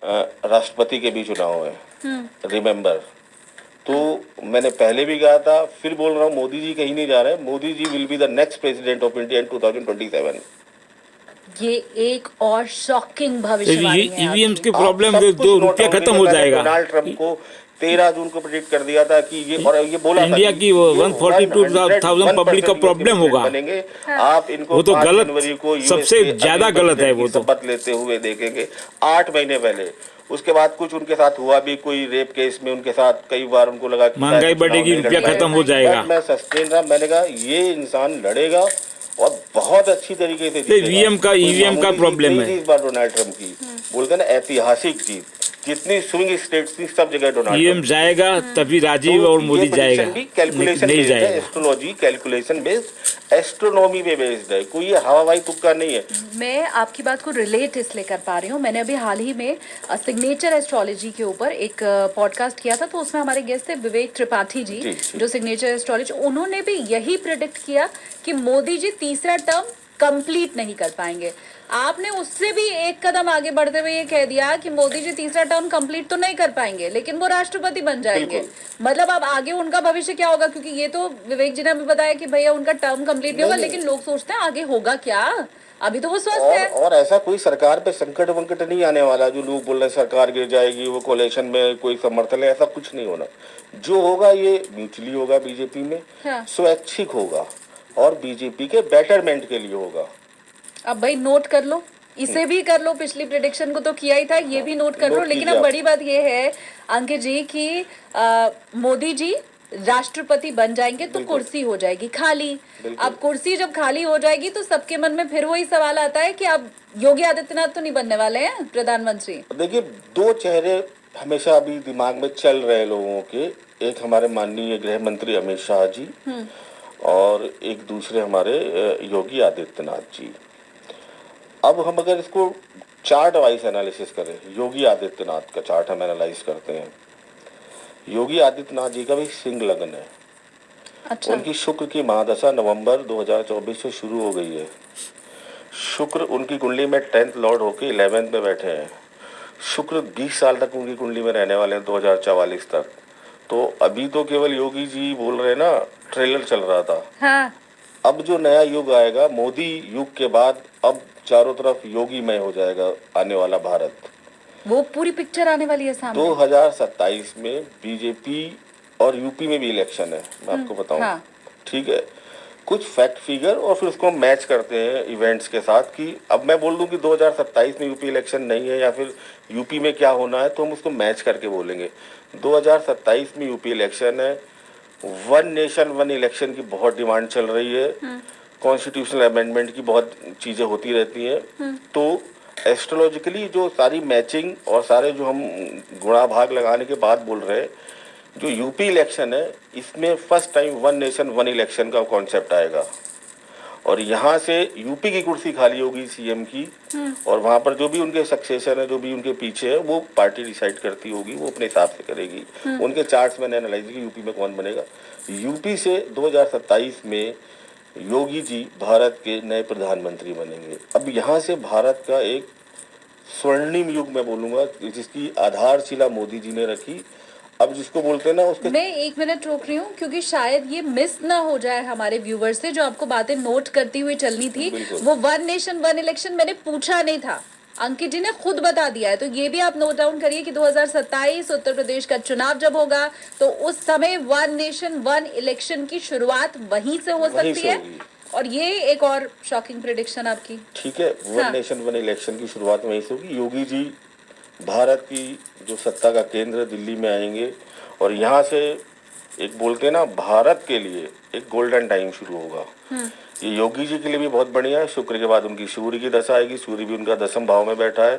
राष्ट्रपति के भी चुनाव है, रिमेम्बर। तो मैंने पहले भी कहा था, फिर बोल रहा हूँ, मोदी जी कहीं नहीं जा रहे हैं। Modi ji will be the next president of India in 2027। ये एक और शॉकिंग ये भविष्यवाणी है ईवीएम आपकी। के आप प्रॉब्लम सब कुछ दो नोट रुपया डाउन खत्म कीजिए। हो मैंने जाएगा। डोनाल्ड ट्रंप को 13 जून को प्रेडिक्ट कर दिया था कि ये, और ये बोला था इंडिया कि की ये 142,000 पब्लिक का 100% प्रॉब्लम होगा। बनेंगे। आप इनको वो तो 5 गलत, जनवरी को सबसे यूएस के ज्यादा अगले गलत है प्रेसिडेंट की वो तो। शपथ लेते हुए देखेंगे 8 महीने पहले। उसके बाद कुछ उनके साथ हुआ भी, कोई रेप केस में उनके साथ कई बार उनको लगा कि शायद महंगाई वो चुनाव बढ़ेगी, नहीं लड़ रुपया पाएंगे। खत्म हो जाएगा। बट मैं सस्टेन रहा, मैंने कहा ये इंसान लड़ेगा और बहुत अच्छी तरीके से जीतेगा। ईवीएम का मामूली जीत प्रॉब्लम नहीं है। थी इस बार डोनाल्ड ट्रंप की, बोलते हैं ना ऐतिहासिक जीत। जितनी स्विंग स्टेट्स थी सब जगह डोनाल्ड ईवीएम ट्रंप। जाएगा तभी राजीव और तो ये मोदी जाएगा, प्रेडिक्शन भी कैलकुलेशन नहीं बेस्ड है, जाएगा। एस्ट्रोलॉजी कैलकुलेशन बेस्ड, एस्ट्रोनॉमी पे बेस्ड है, कोई ये हवाबाई तुक्का नहीं है। मैं आपकी बात को रिलेट इसलिए कर पा रही हूँ, मैंने अभी हाल ही में सिग्नेचर एस्ट्रोलॉजी के ऊपर एक पॉडकास्ट किया था, तो उसमें हमारे गेस्ट थे विवेक त्रिपाठी जी, जी। जो सिग्नेचर एस्ट्रोलॉजी, उन्होंने भी यही प्रेडिक्ट किया कि मोदी जी तीसरा टर्म कंप्लीट नहीं कर पाएंगे। आपने उससे भी एक कदम आगे बढ़ते हुए ये कह दिया कि मोदी जी तीसरा टर्म कंप्लीट तो नहीं कर पाएंगे, लेकिन वो राष्ट्रपति बन जाएंगे। मतलब अब आगे उनका भविष्य क्या होगा, क्योंकि ये तो विवेक जी ने भी बताया कि भैया उनका टर्म कंप्लीट नहीं होगा, लेकिन लोग सोचते हैं आगे होगा क्या, अभी तो वो स्वस्थ है। और ऐसा कोई सरकार पे संकट वंकट नहीं आने वाला जो लोग बोल रहे हैं सरकार गिर जाएगी, वो कोalition में कोई समर्थन है, ऐसा कुछ नहीं होना। जो होगा ये म्यूचुअली होगा, बीजेपी में हाँ। स्वैच्छिक होगा और बीजेपी के बेटरमेंट के लिए होगा। अब भाई नोट कर लो, इसे भी कर लो, पिछली प्रेडिक्शन को तो किया ही था, ये भी नोट कर लो। नोट लेकिन कीजिए अब आप। बड़ी बात ये है अंकित जी कि मोदी जी राष्ट्रपति बन जाएंगे तो बिल्कुल। कुर्सी हो जाएगी खाली। बिल्कुल। अब कुर्सी जब खाली हो जाएगी तो सबके मन में फिर वही सवाल आता है कि अब योगी आदित्यनाथ तो नहीं बनने वाले हैं प्रधानमंत्री। देखिए, दो चेहरे हमेशा अभी दिमाग में चल रहे लोगों के, एक हमारे माननीय गृह मंत्री अमित शाह जी और एक दूसरे हमारे योगी आदित्यनाथ जी। अब हम अगर इसको चार्ट वाइज एनालिसिस करें, योगी आदित्यनाथ का चार्ट हम एनालाइज करते हैं। योगी आदित्यनाथ जी का भी सिंह लग्न है। अच्छा। उनकी शुक्र की महादशा नवंबर 2024 से शुरू हो गई है। शुक्र उनकी कुंडली में 10th लॉर्ड होके 11th में बैठे हैं। शुक्र 20 साल तक उनकी कुंडली में रहने वाले हैं, 2044 तक। तो अभी तो केवल योगी जी बोल रहे हैं ना, ट्रेलर चल रहा था। हाँ। अब जो नया युग आएगा, मोदी युग के बाद, अब चारों तरफ योगीमय हो जाएगा आने वाला भारत। वो पूरी पिक्चर आने वाली है सामने। 2027 में बीजेपी और यूपी में भी इलेक्शन है, मैं आपको बताऊं। हाँ। ठीक है, कुछ फैक्ट फिगर और फिर उसको मैच करते हैं इवेंट्स के साथ कि अब मैं बोल दूं कि 2027 में यूपी इलेक्शन नहीं है या फिर यूपी में क्या होना है, तो हम उसको मैच करके बोलेंगे। 2027 में यूपी इलेक्शन है। वन नेशन वन इलेक्शन की बहुत डिमांड चल रही है। कॉन्स्टिट्यूशनल अमेंडमेंट की बहुत चीज़ें होती रहती हैं। तो एस्ट्रोलॉजिकली जो सारी मैचिंग और सारे जो हम गुणा भाग लगाने के बाद बोल रहे हैं, जो यूपी इलेक्शन है इसमें first time one nation one election का कॉन्सेप्ट आएगा और यहाँ से यूपी की कुर्सी खाली होगी सीएम की, और वहाँ पर जो भी उनके सक्सेसर है, जो भी उनके पीछे है, वो पार्टी डिसाइड करती होगी, वो अपने हिसाब से करेगी। उनके चार्ट्स मैंने एनालाइज की यूपी में कौन बनेगा। यूपी से 2027 में योगी जी भारत के नए प्रधानमंत्री बनेंगे। अब यहाँ से भारत का एक स्वर्णिम युग मैं बोलूँगा, जिसकी आधारशिला मोदी जी ने रखी। अब जिसको बोलते हैं ना उसके, मैं 1 मिनट रोक रही हूँ क्योंकि शायद ये मिस ना हो जाए हमारे व्यूवर्स से, जो आपको बातें नोट करती हुई चलनी थी। वो वन नेशन वन इलेक्शन मैंने पूछा नहीं था, अंकित जी ने खुद बता दिया है। तो ये भी आप नोट डाउन करिए कि 2027 उत्तर प्रदेश का चुनाव जब होगा तो उस समय वन नेशन वन इलेक्शन की शुरुआत वहीं से हो सकती है। और ये एक और शॉकिंग प्रेडिक्शन आपकी। ठीक है, वन नेशन वन इलेक्शन की शुरुआत वहीं से होगी। योगी जी भारत की जो सत्ता का केंद्र दिल्ली में आएंगे और यहाँ से एक बोलते हैं ना, भारत के लिए एक गोल्डन टाइम शुरू होगा। ये योगी जी के लिए भी बहुत बढ़िया है। शुक्र के बाद उनकी सूर्य की दशा आएगी, सूर्य भी उनका 10वें भाव में बैठा है।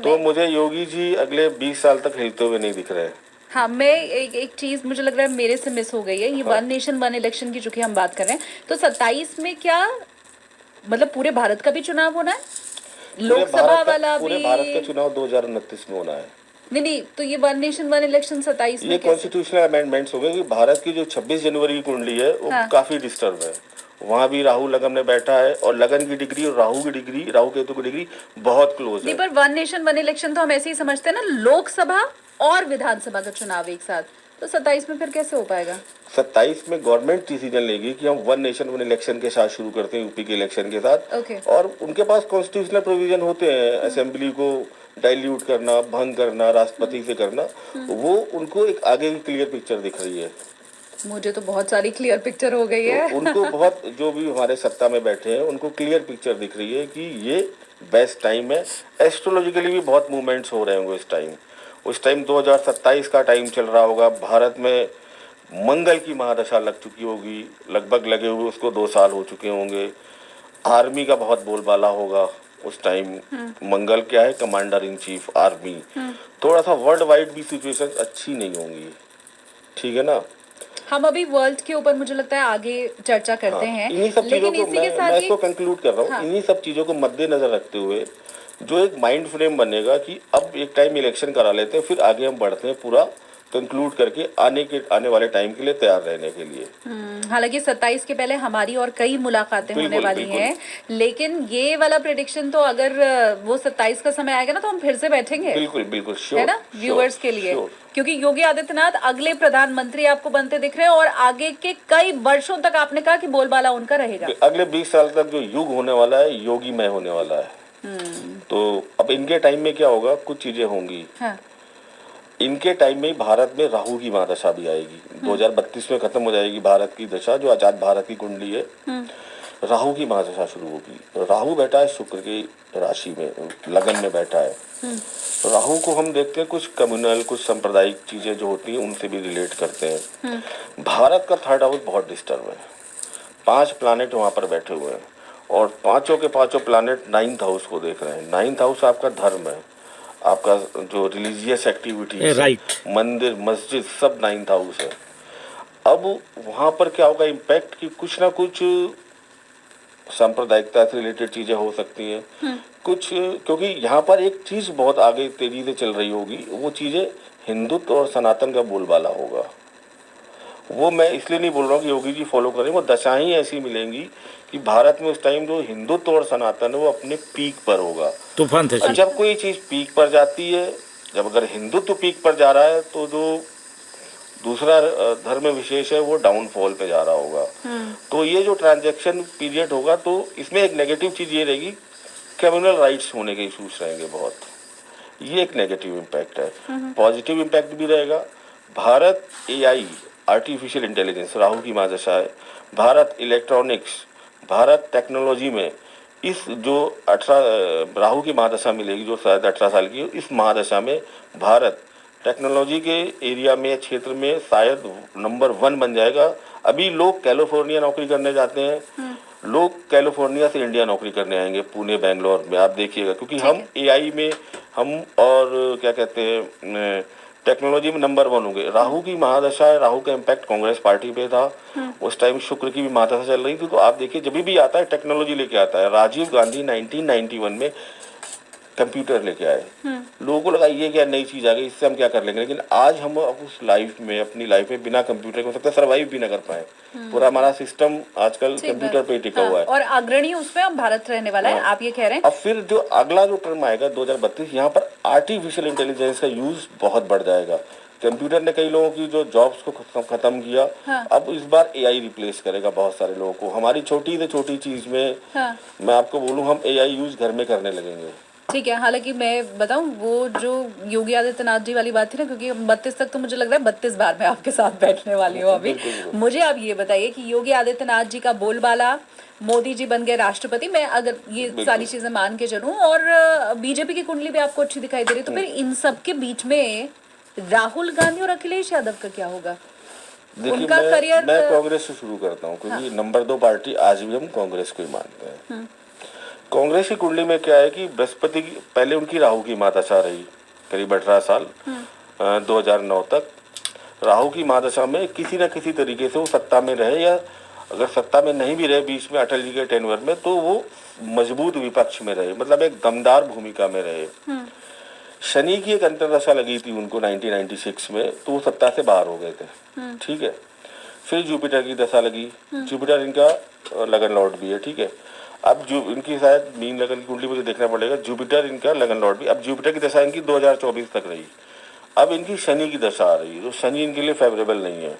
तो मुझे योगी जी अगले 20 साल तक हिलते हुए नहीं दिख रहे। हाँ, मैं एक चीज मुझे लग रहा है मेरे से मिस हो गई है। ये वन नेशन वन इलेक्शन की चूंकि हम बात कर रहे हैं, तो 27 में क्या मतलब पूरे भारत का भी चुनाव होना है, लोकसभा वाला भी? पूरे भारत का चुनाव 2029 में होना है। नहीं, तो ये वन नेशन वन इलेक्शन 27 में ये कॉन्स्टिट्यूशनल अमेंडमेंट्स हो गए कि भारत की जो 26 जनवरी की कुंडली है वो काफी डिस्टर्ब है वहाँ भी राहु लगन में बैठा है और लगन की डिग्री और राहु की डिग्री, राहु केतु की डिग्री बहुत क्लोज नहीं, है। पर वन नेशन वन इलेक्शन तो हम ऐसे ही समझते हैं ना, लोकसभा और विधानसभा का चुनाव एक साथ, तो 27 में फिर कैसे हो पाएगा? 27 में गवर्नमेंट डिसीजन लेगी कि हम वन नेशन वन इलेक्शन के साथ शुरू करते हैं, यूपी के इलेक्शन के साथ। ओके। और उनके पास कॉन्स्टिट्यूशनल प्रोविजन होते हैं, असेंबली को डाइल्यूट करना, भंग करना, राष्ट्रपति से करना, वो उनको एक आगे की क्लियर पिक्चर दिख रही है। मुझे तो बहुत सारी क्लियर पिक्चर हो गई है। तो उनको बहुत, जो भी हमारे सत्ता में बैठे हैं उनको क्लियर पिक्चर दिख रही है कि ये बेस्ट टाइम है। एस्ट्रोलॉजिकली भी बहुत मूवमेंट्स हो रहे होंगे इस टाइम। उस टाइम 2027 का टाइम चल रहा होगा। भारत में मंगल की महादशा लग चुकी होगी, लगभग लगे हुए उसको 2 साल हो चुके होंगे। आर्मी का बहुत बोलबाला होगा उस टाइम। मंगल क्या है, कमांडर इन चीफ आर्मी। थोड़ा सा वर्ल्ड वाइड भी सिचुएशन अच्छी नहीं होंगी, ठीक है ना। हम अभी वर्ल्ड के ऊपर मुझे लगता है आगे चर्चा करते हैं, इन्हीं सब चीजों लेकिन को इसी के मैं साथ इसको कंक्लूड कर रहा हूँ। हाँ। इन्हीं सब चीजों को मद्देनजर रखते हुए जो एक माइंड फ्रेम बनेगा कि अब एक टाइम इलेक्शन करा लेते हैं, फिर आगे हम बढ़ते हैं, पूरा कंक्लूड करके आने वाले टाइम के लिए तैयार रहने के लिए। हालांकि 27 के पहले हमारी और कई मुलाकातें होने बिल्कुल, वाली बिल्कुल। हैं, लेकिन ये वाला प्रेडिक्शन तो अगर वो 27 का समय आएगा ना तो हम फिर से बैठेंगे, बिल्कुल बिल्कुल श्योर, है ना, व्यूअर्स के लिए। श्योर। क्योंकि योगी आदित्यनाथ अगले प्रधानमंत्री आपको बनते दिख रहे हैं और आगे के कई वर्षों तक आपने कहा कि बोलबाला उनका रहेगा। अगले 20 साल तक जो युग होने वाला है, योगीमय होने वाला है। तो अब इनके टाइम में क्या होगा, कुछ चीजें होंगी। हाँ। इनके टाइम में भारत में राहु की महादशा भी आएगी। 2032 में खत्म हो जाएगी भारत की दशा, जो आजाद भारत की कुंडली है। राहु की महादशा शुरू होगी। राहु बैठा है शुक्र की राशि में, लगन में बैठा है। राहु को हम देखते हैं कुछ कम्युनल, कुछ सांप्रदायिक चीजें जो होती हैं उनसे भी रिलेट करते हैं। भारत का 3rd हाउस बहुत डिस्टर्ब है। 5 प्लैनेट वहां पर बैठे हुए हैं और पांचों के पांचों प्लैनेट 9th हाउस को देख रहे हैं। 9th हाउस आपका धर्म है, आपका जो रिलीजियस एक्टिविटी है, राइट। मंदिर मस्जिद सब 9th हाउस है। अब वहां पर क्या होगा इम्पैक्ट कि कुछ ना कुछ सांप्रदायिकता से रिलेटेड चीजें हो सकती हैं। कुछ, क्योंकि यहाँ पर एक चीज बहुत आगे तेजी से चल रही होगी, वो चीजें हिंदुत्व और सनातन का बोलबाला होगा। वो मैं इसलिए नहीं बोल रहा हूँ कि योगी जी फॉलो करें, वो दशाएं ही ऐसी मिलेंगी कि भारत में उस टाइम जो हिंदुत्व और सनातन है वो अपने पीक पर होगा। तूफान थे और जब कोई चीज पीक पर जाती है, जब अगर हिंदुत्व पीक पर जा रहा है तो जो दूसरा धर्म विशेष है वो डाउनफॉल पे जा रहा होगा। तो ये जो ट्रांजैक्शन पीरियड होगा, तो इसमें एक नेगेटिव चीज ये रहेगी, कम्युनल राइट्स होने के इशूज रहेंगे बहुत। ये एक नेगेटिव इम्पैक्ट है। पॉजिटिव इम्पैक्ट भी रहेगा। Bharat AI, artificial intelligence, Rahu की महादशा है। भारत इलेक्ट्रॉनिक्स, भारत टेक्नोलॉजी में इस जो 18 राहु की महादशा मिलेगी, जो शायद 18 साल की, इस महादशा में भारत टेक्नोलॉजी के एरिया में, क्षेत्र में शायद नंबर 1 बन जाएगा। अभी लोग कैलिफोर्निया नौकरी करने जाते हैं, लोग कैलिफोर्निया से इंडिया नौकरी करने आएंगे, पुणे बेंगलोर में, आप देखिएगा। क्योंकि हम एआई में, हम और क्या कहते हैं टेक्नोलॉजी में नंबर 1 होंगे। राहु की महादशा है, राहु का इम्पैक्ट कांग्रेस पार्टी पे था। उस टाइम शुक्र की भी महादशा चल रही थी। तो आप देखिए, जब भी आता है टेक्नोलॉजी लेके आता है। राजीव गांधी 1991 में कंप्यूटर लेके आए। लोगों को लगा ये क्या नई चीज आ गई, इससे हम क्या कर लेंगे, लेकिन आज हम उस लाइफ में, अपनी लाइफ में बिना कंप्यूटर के हो सकता है सर्वाइव भी ना कर पाए। पूरा हमारा सिस्टम आजकल कंप्यूटर पे ही टिका हुआ है। और अग्रणी उसमें अब भारत रहने वाला है, आप ये कह रहे हैं। अब फिर जो अगला जो टर्म आएगा 2032, यहाँ पर आर्टिफिशियल इंटेलिजेंस का यूज बहुत बढ़ जाएगा। कंप्यूटर ने कई लोगों की जो जॉब्स को खत्म किया। अब इस बार एआई रिप्लेस करेगा बहुत सारे लोगों को। हमारी छोटी से छोटी चीज में मैं आपको बोलूं, हम एआई यूज घर में करने लगेंगे। ठीक है। हालांकि मैं बताऊं, वो जो योगी आदित्यनाथ जी वाली बात थी ना, क्योंकि 32 तक तो मुझे लग रहा है 32 बार मैं आपके साथ बैठने वाली हूँ अभी। मुझे आप ये बताइए कि योगी आदित्यनाथ जी का बोलबाला, मोदी जी बन गए राष्ट्रपति, मैं अगर ये सारी चीजें मान के चलूं, और बीजेपी की कुंडली भी आपको अच्छी दिखाई दे रही, तो फिर इन सब के बीच में राहुल गांधी और अखिलेश यादव का क्या होगा? उनका करियर मैं कांग्रेस से शुरू करता हूँ, क्योंकि नंबर 2 पार्टी आज भी हम कांग्रेस को ही मानते हैं। कांग्रेस की कुंडली में क्या है कि बृहस्पति की, पहले उनकी राहु की महादशा रही करीब 18 साल, 2009 तक। राहु की महादशा में किसी न किसी तरीके से वो सत्ता में रहे, या अगर सत्ता में नहीं भी रहे बीच में अटल जी के टेन्योर में, तो वो मजबूत विपक्ष में रहे, मतलब एक दमदार भूमिका में रहे। शनि की एक अंतर्दशा लगी थी उनको 1996 में, तो वो सत्ता से बाहर हो गए थे। ठीक है। फिर जुपिटर की दशा लगी। जुपिटर इनका लगन लॉर्ड भी है, ठीक है। अब जो इनकी शायद मीन लगन की कुंडली मुझे देखना पड़ेगा। जुपिटर इनका लगन लॉर्ड भी, अब जुपिटर की दशा इनकी 2024 तक रही। अब इनकी शनि की दशा आ रही है, तो शनि इनके लिए फेवरेबल नहीं है।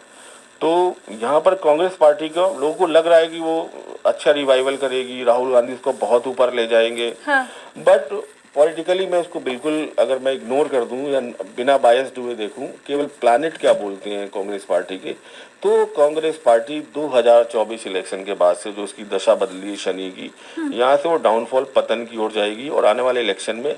तो यहाँ पर कांग्रेस पार्टी का लोगों को लग रहा है कि वो अच्छा रिवाइवल करेगी, राहुल गांधी इसको बहुत ऊपर ले जाएंगे। हाँ। बट पॉलिटिकली मैं उसको बिल्कुल, अगर मैं इग्नोर कर दूं या बिना बायस्ड हुए देखूं, केवल प्लैनेट क्या बोलते हैं कांग्रेस पार्टी के, तो कांग्रेस पार्टी 2024 इलेक्शन के बाद से जो उसकी दशा बदली है शनि की, यहाँ से वो डाउनफॉल पतन की ओर जाएगी और आने वाले इलेक्शन में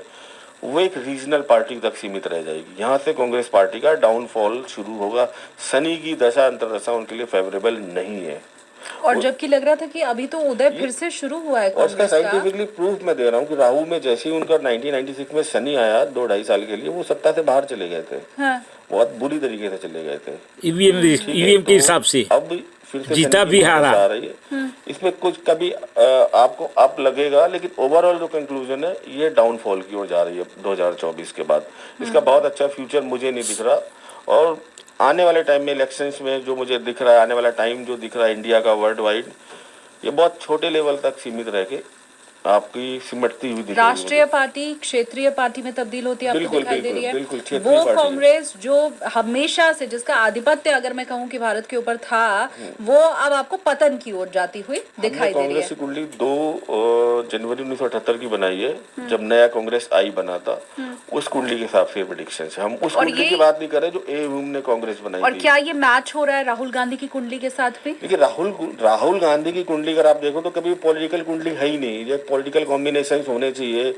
वो एक रीजनल पार्टी तक सीमित रह जाएगी। यहाँ से कांग्रेस पार्टी का डाउनफॉल शुरू होगा। शनि की दशा अंतर्दशा उनके लिए फेवरेबल नहीं है। और जबकि लग रहा था कि अभी तो उदय फिर से शुरू हुआ है और इसका कांग्रेस का। साइंटिफिकली प्रूफ मैं दे रहा हूँ कि राहु में जैसे ही उनका 1996 में शनि आया 2-2.5 साल के लिए, वो सत्ता से बाहर चले गए थे। हाँ। बहुत बुरी तरीके से चले गए थे। ईवीएम ठीक है, ईवीएम के तो हिसाब से अब फिर से जीता शनि भी की हारा। दशा आ रही है। इसमें कुछ कभी आपको अप लगेगा, लेकिन ओवरऑल जो कंक्लूजन है ये डाउनफॉल की ओर जा रही है 2024 के बाद। इसका बहुत अच्छा फ्यूचर मुझे नहीं दिख रहा। और आने वाले टाइम में इलेक्शंस में जो मुझे दिख रहा है, आने वाला टाइम जो दिख रहा है इंडिया का वर्ल्ड वाइड, ये बहुत छोटे लेवल तक सीमित रह के आपकी सिमटती हुई दिख रही है। राष्ट्रीय पार्टी क्षेत्रीय पार्टी में तब्दील होती है आपको बिल्कुल, दिखाई दे रही है। बिल्कुल, क्षेत्रीय वो पार्टी। कांग्रेस जो हमेशा से, जिसका आधिपत्य अगर मैं कहूँ कि भारत के ऊपर था, वो अब आपको पतन की ओर जाती हुई दिखाई दे रही कांग्रेस है। की कुंडली 2 जनवरी 1978 की बनाई है, जब नया कांग्रेस आई बना था। उस कुंडली के हिसाब से प्रेडिक्शन है। हम उस और कुंडली ये- की बात नहीं कर रहे जो एवं ने कांग्रेस बनाई और थी। क्या ये मैच हो रहा है राहुल गांधी की कुंडली के साथ भी? देखिए, राहुल गांधी की कुंडली अगर आप देखो तो कभी पॉलिटिकल कुंडली है ही नहीं। जो पॉलिटिकल कॉम्बिनेशन होने चाहिए,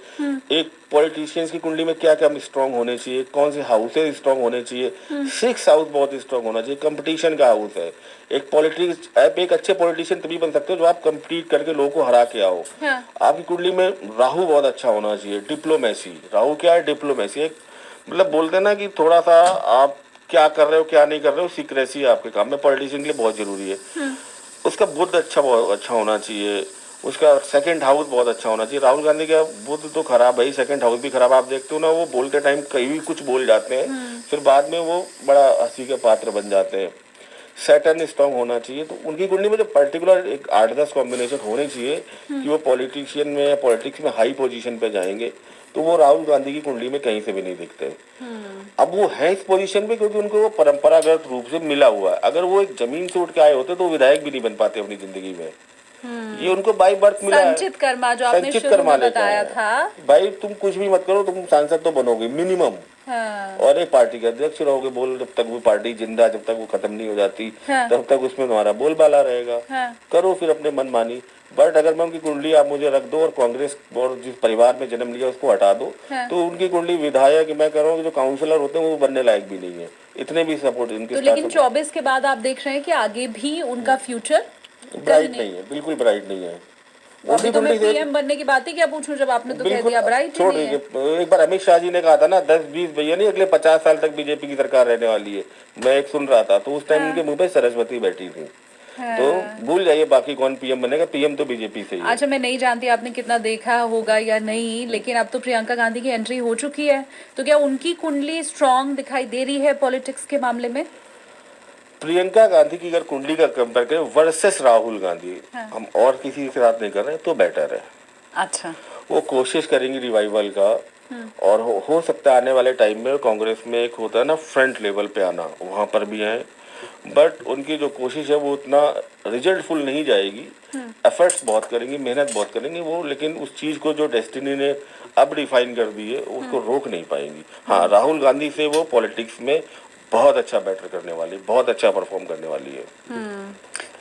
एक पॉलिटिशियंस की कुंडली में क्या क्या स्ट्रांग होने चाहिए, कौन से हाउसेज स्ट्रांग होने चाहिए। 6 हाउस बहुत स्ट्रांग होना चाहिए, कंपटीशन का हाउस है। एक पॉलिटिक्स, आप एक अच्छे पॉलिटिशियन तभी बन सकते हो जो आप कंपीट करके लोगों को हरा के आओ। हाँ। आपकी कुंडली में राहु बहुत अच्छा होना चाहिए, डिप्लोमेसी। राहु क्या है? डिप्लोमेसी। एक मतलब बोलते हैं ना कि थोड़ा सा आप क्या कर रहे हो क्या नहीं कर रहे हो, सीक्रेसी आपके काम में पॉलिटिशियन के लिए बहुत जरूरी है। उसका बुद्ध बहुत अच्छा होना चाहिए, उसका सेकंड हाउस बहुत अच्छा होना चाहिए। राहुल गांधी का बुद्ध तो खराब है, सेकंड हाउस भी खराब। आप देखते हो ना, वो बोलते टाइम कहीं भी कुछ बोल जाते हैं, फिर बाद में वो बड़ा हंसी के पात्र बन जाते हैं। सैटर्न स्ट्रांग होना चाहिए। तो उनकी कुंडली में जो पर्टिकुलर एक 8-10 कॉम्बिनेशन होने चाहिए कि वो पॉलिटिशियन में या पॉलिटिक्स में हाई पोजीशन पे जाएंगे, तो वो राहुल गांधी की कुंडली में कहीं से भी नहीं दिखते। अब वो है इस पोजीशन पे क्योंकि उनको वो परंपरागत रूप से मिला हुआ है। अगर वो एक जमीन से उठ के आए होते तो वो विधायक भी नहीं बन पाते अपनी जिंदगी में। ये उनको बाई बर्थ मिला है। संचित कर्मा जो आपने संचित शुरू कर्मा में लेके बताया आए हैं। था। भाई तुम कुछ भी मत करो, तुम सांसद तो बनोगे मिनिमम। हाँ। और एक पार्टी के अध्यक्ष रहोगे। बोल जब तक वो पार्टी जिंदा, जब तक वो खत्म नहीं हो जाती, हाँ। तब तक उसमें तुम्हारा बोलबाला रहेगा। हाँ। करो फिर अपने मन मानी। बट अगर मैं उनकी कुंडली आप मुझे रख दो और कांग्रेस और जिस परिवार में जन्म लिया उसको हटा दो, हाँ। तो उनकी कुंडली विधायक, मैं कह रहा हूँ जो काउंसलर होते हैं वो बनने लायक भी नहीं है। इतने भी सपोर्ट इनके तो लेकिन 24 के बाद आप देख रहे हैं कि आगे भी उनका फ्यूचर ब्राइट नहीं है, बिल्कुल ब्राइट नहीं है। अभी तो मैं कुंडली से- पीएम बनने की बात ही क्या पूछूं, जब आपने तो कह बिल्कुल दिया ब्राइट ही छोड़ नहीं है। दीजिए। एक बार अमित शाह जी ने कहा था ना 10-20 भैया नहीं, अगले 50 साल तक बीजेपी की सरकार रहने वाली है। मैं एक सुन रहा था, तो उस टाइम उनके मुंह पे सरस्वती बैठी थी। तो भूल जाइए बाकी कौन पीएम बनेगा, पीएम तो बीजेपी से ही है। अच्छा, मैं नहीं जानती आपने कितना देखा होगा या नहीं, लेकिन अब तो प्रियंका गांधी की एंट्री हो चुकी है, तो क्या उनकी कुंडली स्ट्रांग दिखाई दे रही है पॉलिटिक्स के मामले में? प्रियंका गांधी की अगर कुंडली का कंपेयर करें वर्सेस राहुल गांधी, हम और किसी के साथ नहीं कर रहे तो बेटर है। अच्छा। वो कोशिश करेंगी रिवाइवल का, और हो सकता है आने वाले टाइम में कांग्रेस में एक होता है ना फ्रंट लेवल पे आना, वहां पर भी आए। बट उनकी जो कोशिश है वो उतना रिजल्टफुल नहीं जाएगी। एफर्ट्स बहुत करेंगी, मेहनत बहुत करेंगी वो, लेकिन उस चीज को जो डेस्टिनी ने अब डिफाइन कर दी है उसको रोक नहीं पाएंगी। हाँ, राहुल गांधी से वो पॉलिटिक्स में बहुत अच्छा बेटर करने वाली, बहुत अच्छा परफॉर्म करने वाली है।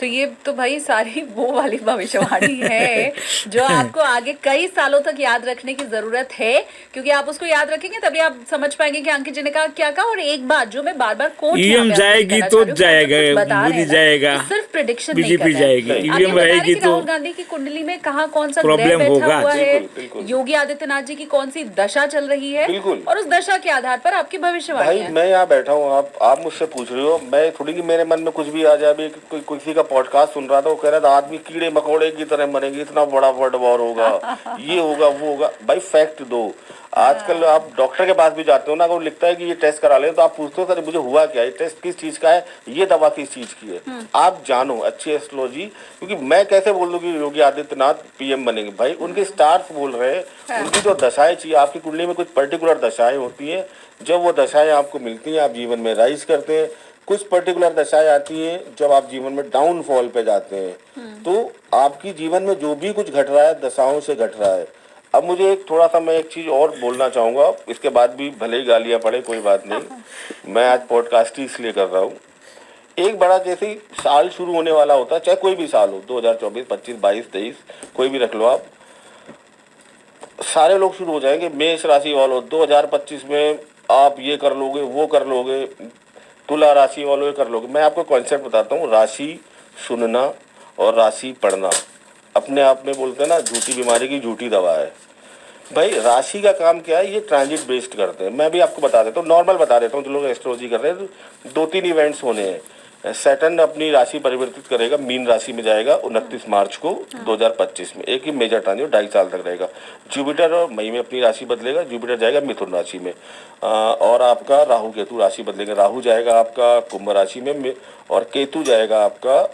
तो ये तो भाई सारी वो वाली भविष्यवाणी है जो आपको आगे कई सालों तक याद रखने की जरूरत है, क्योंकि आप उसको याद रखेंगे तभी आप समझ पाएंगे कि अंकित जी ने कहा क्या कहा। और एक बात जो मैं बार बार कोट ईवीएम जाएगी तो जाएगा, मोदी जाएगा, सिर्फ प्रेडिक्शन बीजेपी जाएगी। ईवीएम रहेगी तो राहुल गांधी की कुंडली में कहाँ कौन सा प्रॉब्लम ग्रह बैठा होगा। हुआ है, बिल्कुल। योगी आदित्यनाथ जी की कौन सी दशा चल रही है, बिल्कुल। और उस दशा के आधार पर आपकी भविष्यवाणी भाई है। मैं यहाँ बैठा हूँ, आप मुझसे पूछ रहे हो, मैं थोड़ी कि मेरे मन में कुछ भी आ जाए। अभी कोई किसी का पॉडकास्ट सुन रहा था, वो कह रहा था आदमी कीड़े मकोड़े की तरह मरेंगे, इतना बड़ा वर्ल्ड वॉर होगा, ये होगा वो होगा। भाई फैक्ट दो। आजकल आप डॉक्टर के पास भी जाते हो ना, वो लिखता है कि ये टेस्ट करा लें, तो आप पूछते हो सर मुझे हुआ क्या, ये टेस्ट किस चीज का है, ये दवा किस चीज की है। आप जानो अच्छी एस्ट्रोलॉजी, क्योंकि मैं कैसे बोल दूं कि योगी आदित्यनाथ पीएम बनेंगे, भाई उनके स्टार्स बोल रहे हैं, उनकी जो दशाएं चाहिए, आपकी कुंडली में कुछ पर्टिकुलर दशाएं होती हैं, जब वो दशाएं आपको मिलती हैं आप जीवन में राइज करते हैं। कुछ पर्टिकुलर दशाएं आती हैं जब आप जीवन में डाउनफॉल पे जाते हैं। तो आपकी जीवन में जो भी कुछ घट रहा है दशाओं से घट रहा है। अब मुझे एक थोड़ा सा मैं एक चीज और बोलना चाहूंगा, इसके बाद भी भले ही गालियां पड़े कोई बात नहीं, मैं आज पॉडकास्ट ही इसलिए कर रहा हूँ। एक बड़ा जैसे ही साल शुरू होने वाला होता है, चाहे कोई भी साल हो, 2024, 25, 22, 23, कोई भी रख लो आप, सारे लोग शुरू हो जाएंगे मेष राशि वालों 2025 में आप ये कर लोगे वो कर लोगे, तुला राशि वालों ये कर लोगे। मैं आपको कॉन्सेप्ट बताता हूँ, राशि सुनना और राशि पढ़ना अपने आप में बोलते हैं ना झूठी बीमारी की झूठी दवा है। भाई राशि का काम क्या है, ये ट्रांजिट बेस्ड करते हैं। मैं भी आपको बता देता हूँ, नॉर्मल बता देता हूँ, जो लोग एस्ट्रोलॉजी कर रहे हैं, 2-3 इवेंट्स होने हैं। सैटर्न अपनी राशि परिवर्तित करेगा, मीन राशि में जाएगा 29 मार्च को 2025 में, एक ही मेजर ट्रांजिट 2.5 साल तक रहेगा। जुपिटर और मई में अपनी राशि बदलेगा, जुपिटर जाएगा मिथुन राशि में, और आपका राहु केतु राशि बदलेंगे, राहु जाएगा आपका कुंभ राशि में और केतु जाएगा आपका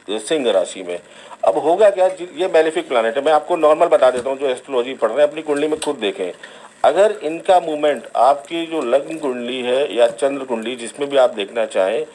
सिंह राशि में। अब होगा क्या, ये मैलेफिक प्लैनेट है, मैं आपको नॉर्मल बता देता हूँ, जो एस्ट्रोलॉजी पढ़ रहे हैं अपनी कुंडली में खुद देखें। अगर इनका मूवमेंट आपकी जो लग्न कुंडली है या चंद्र कुंडली जिसमें भी आप देखना चाहें,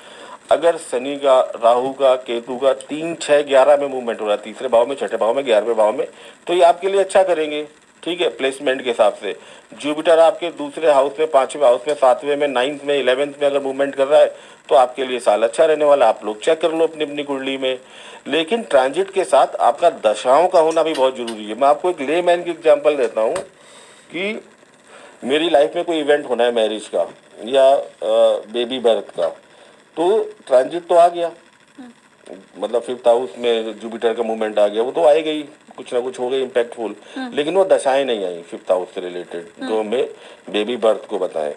अगर शनि का, राहु का, केतु का 3, 6, 11 में मूवमेंट हो रहा है, तीसरे भाव में, छठे भाव में, 11वें भाव में, तो ये आपके लिए अच्छा करेंगे, ठीक है, प्लेसमेंट के हिसाब से। जुपिटर आपके दूसरे हाउस में, 5वें हाउस में, 7वें में, 9th में, 11th में अगर मूवमेंट कर रहा है तो आपके लिए साल अच्छा रहने वाला। आप लोग चेक कर लो अपनी अपनी कुंडली में। लेकिन ट्रांजिट के साथ आपका दशाओं का होना भी बहुत जरूरी है। मैं आपको एक लेमैन की एग्जांपल देता हूँ कि मेरी लाइफ में कोई इवेंट होना है मैरिज का या बेबी बर्थ का, तो ट्रांजिट तो आ गया, मतलब 5th हाउस में जुपिटर का मूवमेंट आ गया, वो तो आएगा ही, कुछ ना कुछ हो गई इम्पैक्टफुल, लेकिन वो दशाएं नहीं आई 5th हाउस से रिलेटेड जो हमें बेबी बर्थ को बताएं।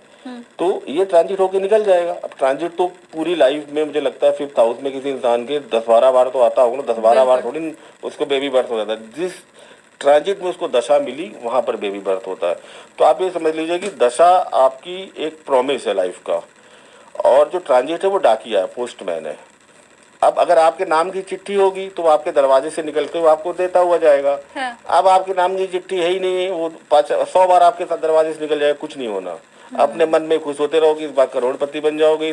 तो ये ट्रांजिट होके निकल जाएगा। अब ट्रांजिट तो पूरी लाइफ में मुझे लगता है 5th हाउस में किसी इंसान के 10-12 बार तो आता होगा ना, 10-12 बार थोड़ी उसको बेबी बर्थ हो जाता है। जिस ट्रांजिट में उसको दशा मिली वहां पर बेबी बर्थ होता है। तो आप ये समझ लीजिए कि दशा आपकी एक प्रॉमिस है लाइफ का, और जो ट्रांजिट है वो डाकिया है, पोस्टमैन है। अब अगर आपके नाम की चिट्ठी होगी तो वो आपके दरवाजे से निकलते हुए आपको देता हुआ जाएगा। हाँ। अब आपके नाम की चिट्ठी है ही नहीं, वो 100 बार आपके साथ दरवाजे से निकल जाएगा, कुछ नहीं होना। अपने मन में खुश होते रहोगे, इस बार करोड़पति बन जाओगे,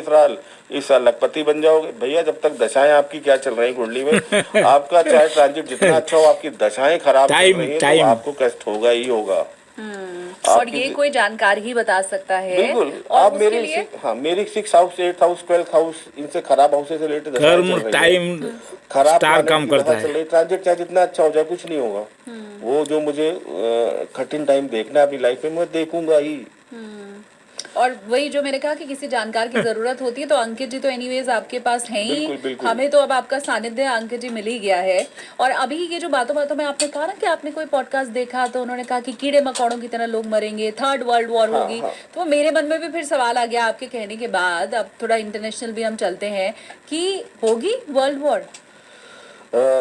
इस साल लखपति बन जाओगे। भैया जब तक दशाएं आपकी क्या चल रही कुंडली में, आपका चाहे ट्रांजिट जितना अच्छा हो, आपकी दशाएं खराब चल रही हैं तो आपको कष्ट होगा ही होगा। और ये कोई जानकार ही बता सकता है। बिल्कुल। और आप उसके लिए मेरी 6 house, 8th house, 12th house, इनसे खराब हाउसेस से रिलेटेड कर्म टाइम खराब स्टार काम करता है। चल रही, ट्रांजिट चाहे जितना अच्छा हो जाए कुछ नहीं होगा। वो जो मुझे कठिन टाइम देखना है अपनी लाइफ में, मैं देखूंगा ही। और वही जो मैंने कहा कि किसी जानकार की जरूरत होती है, तो अंकित जी तो एनीवेज आपके पास हैं ही। बिल्कुल, बिल्कुल। हमें तो अब आपका सानिध्य अंकित जी मिल ही गया है। और अभी ये जो बातों बातों में आपने कहा ना कि आपने कोई पॉडकास्ट देखा तो उन्होंने कहा कि कीड़े मकोड़ों की तरह लोग मरेंगे, 3rd वर्ल्ड वॉर होगी। तो मेरे मन में भी फिर सवाल आ गया आपके कहने के बाद, अब थोड़ा इंटरनेशनल भी हम चलते हैं, कि होगी वर्ल्ड वॉर।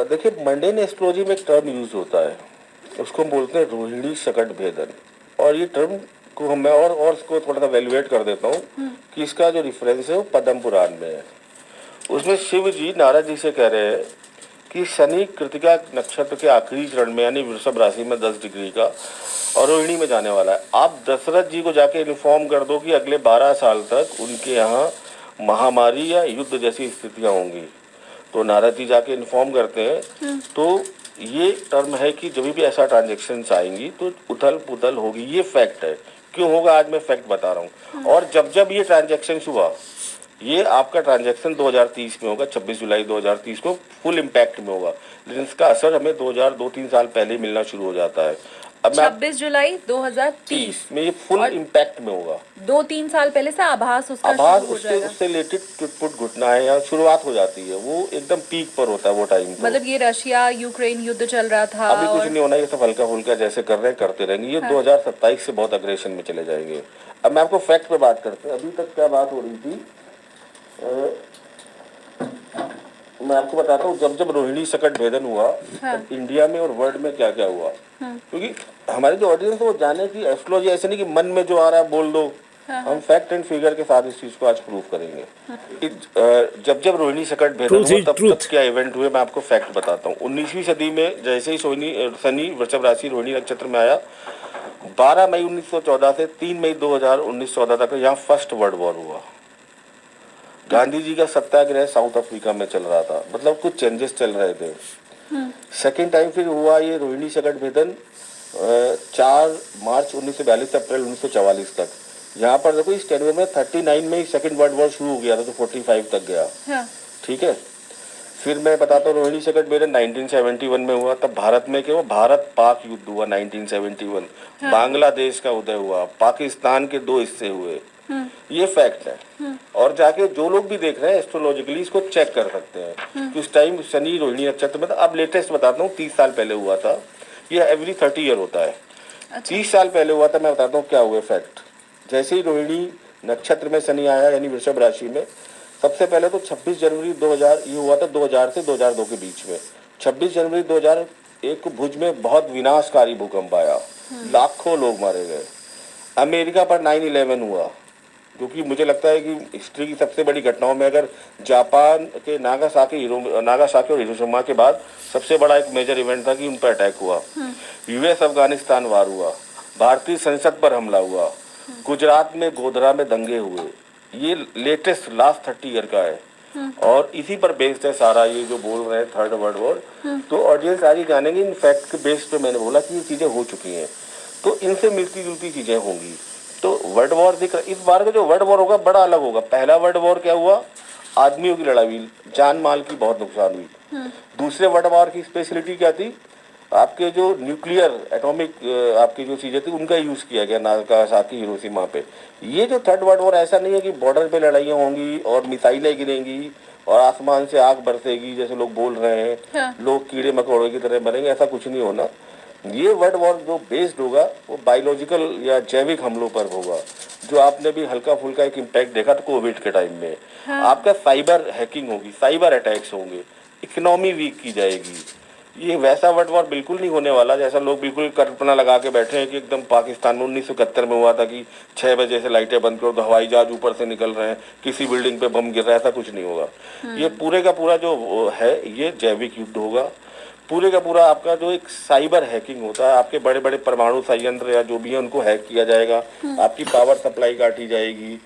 देखिए मंडेन एस्ट्रोलॉजी में एक टर्म यूज होता है, उसको हम बोलते हैं रोहिणी शकट भेदन। और ये टर्म को मैं और इसको थोड़ा सा वैल्यूएट कर देता हूँ कि इसका जो रेफरेंस है वो पद्म पुराण में है। उसमें शिव जी नारद जी से कह रहे हैं कि शनि कृतिका नक्षत्र के आखिरी चरण में यानी वृषभ राशि में 10 डिग्री का और रोहिणी में जाने वाला है। आप दशरथ जी को जाके इन्फॉर्म कर दो कि अगले 12 साल तक उनके यहाँ महामारी या युद्ध जैसी स्थितियाँ होंगी। तो नारद जी जाके इन्फॉर्म करते हैं। तो ये टर्म है कि जब भी ऐसा ट्रांजेक्शन आएंगी तो उथल पुथल होगी, ये फैक्ट है। क्यों होगा आज मैं फैक्ट बता रहा हूँ। और जब जब ये ट्रांजेक्शन हुआ, ये आपका ट्रांजैक्शन 2030 में होगा, 26 जुलाई 2030 को फुल इम्पैक्ट में होगा, लेकिन इसका असर हमें 2-3 साल पहले ही मिलना शुरू हो जाता है। अब 26 जुलाई 2030 में ये फुल इम्पैक्ट में होगा। 2-3 साल पहले से आभास उसका आभास शुरू हो उससे जाएगा। उससे रिलेटेड टुटपुट घटना है या शुरुआत हो जाती है, वो एकदम पीक पर होता है वो टाइम। मतलब ये रशिया यूक्रेन युद्ध चल रहा था, अभी कुछ नहीं होना, ये सब हल्का फुल्का जैसे कर रहे हैं करते रहेंगे। ये 2027 से बहुत अग्रेशन में चले जाएंगे। अब मैं आपको फैक्ट पे बात करते हैं। अभी तक क्या बात हो रही थी, मैं आपको बताता हूँ, जब जब रोहिणी संकट भेदन हुआ तब इंडिया में और वर्ल्ड में क्या क्या हुआ, क्योंकि हमारी जो ऑडियंस है वो जाने की एस्ट्रोलॉजी ऐसे नहीं कि मन में जो आ रहा है बोल दो। हम फैक्ट एंड फिगर के साथ इस चीज को आज प्रूव करेंगे। जब जब रोहिणी संकट भेदन Truth हुआ is तब truth. क्या इवेंट हुए, मैं आपको फैक्ट बताता हूँ। 19वीं सदी में जैसे ही शनि वृषभ राशि रोहिणी नक्षत्र में आया, 12 मई 1914 से 3 मई 2019-14 तक यहाँ फर्स्ट वर्ल्ड वॉर हुआ। गांधी जी का सत्याग्रह साउथ अफ्रीका में चल रहा था, मतलब कुछ चेंजेस चल रहे थे। सेकेंड टाइम फिर हुआ ये रोहिणी संकट भेदन 4 मार्च 1942 से अप्रैल 1944 तक। यहाँ पर देखो इस टेनवर में 39 में सेकेंड वर्ल्ड वॉर शुरू हो गया था, तो 45 तक गया। ठीक है, फिर मैं बताता हूँ रोहिणी संकट भेदन 1971 में हुआ। तब भारत में क्या हुआ, भारत पाक युद्ध हुआ 1971। बांग्लादेश का उदय हुआ, पाकिस्तान के 2 हिस्से हुए। ये फैक्ट है। और जाके जो लोग भी देख रहे हैं एस्ट्रोलॉजिकली इसको चेक कर सकते हैं कि उस टाइम शनि रोहिणी नक्षत्र में था। अब लेटेस्ट बताता हूँ, 30 साल पहले हुआ था। ये एवरी 30 ईयर होता है। 30 साल पहले हुआ था। मैं बताता हूँ क्या हुआ फैक्ट। जैसे ही रोहिणी नक्षत्र में शनि आया यानी वृषभ राशि में, सबसे पहले तो 26 जनवरी 2000 ये हुआ था, 2000 से 2002 के बीच में। 26 जनवरी 2001 को भुज में बहुत विनाशकारी भूकंप आया, लाखों लोग मारे गए। अमेरिका पर 9/11 हुआ, क्योंकि मुझे लगता है कि हिस्ट्री की सबसे बड़ी घटनाओं में अगर जापान के नागासाकी और हिरोशिमा के बाद सबसे बड़ा एक मेजर इवेंट था कि उन पर अटैक हुआ। यूएस अफगानिस्तान वार हुआ, भारतीय संसद पर हमला हुआ, गुजरात में गोधरा में दंगे हुए। ये लेटेस्ट लास्ट 30 ईयर का है और इसी पर बेस्ड है सारा ये जो बोल रहे हैं थर्ड वर्ल्ड वॉर। तो ऑडियंस आज ही जानेंगे इन फैक्ट के बेस पे मैंने बोला कि ये चीजें हो चुकी हैं, तो इनसे मिलती जुलती चीजें होंगी। तो वर्ल्ड वॉर दिख रहा, इस बार का जो वर्ल्ड वॉर होगा बड़ा अलग होगा। पहला वर्ल्ड वॉर क्या हुआ, आदमियों की लड़ाई हुई, जान माल की बहुत नुकसान हुई। दूसरे वर्ल्ड वॉर की स्पेशलिटी क्या थी, आपके जो न्यूक्लियर एटॉमिक आपकी जो चीजें थी उनका यूज किया गया नागासाकी हिरोशिमा पे। ये जो थर्ड वर्ल्ड वॉर ऐसा नहीं है कि बॉर्डर पे लड़ाइयाँ होंगी और मिसाइलें गिरेंगी और आसमान से आग बरसेगी जैसे लोग बोल रहे हैं, लोग कीड़े मकोड़े की तरह मरेंगे, ऐसा कुछ नहीं होना। ये वर्ल्ड वॉर जो बेस्ड होगा वो बायोलॉजिकल या जैविक हमलों पर होगा, जो आपने भी हल्का फुल्का एक इम्पैक्ट देखा था कोविड के टाइम में। आपका साइबर हैकिंग होगी, साइबर अटैक्स होंगे, इकोनॉमी वीक की जाएगी। ये वैसा वर्ल्ड वॉर बिल्कुल नहीं होने वाला जैसा लोग बिल्कुल कल्पना लगा के बैठे हैं कि एकदम पाकिस्तान में 1971 में हुआ था कि 6 बजे से लाइटें बंद करो तो हवाई जहाज ऊपर से निकल रहे हैं, किसी बिल्डिंग पे बम गिर रहा है, ऐसा कुछ नहीं होगा। ये पूरे का पूरा जो है ये जैविक युद्ध होगा। पूरे का पूरा आपका जो एक साइबर हैकिंग होता है, आपके बड़े बड़े परमाणु संयंत्र या जो भी है उनको हैक किया जाएगा, आपकी पावर सप्लाई काटी जाएगी,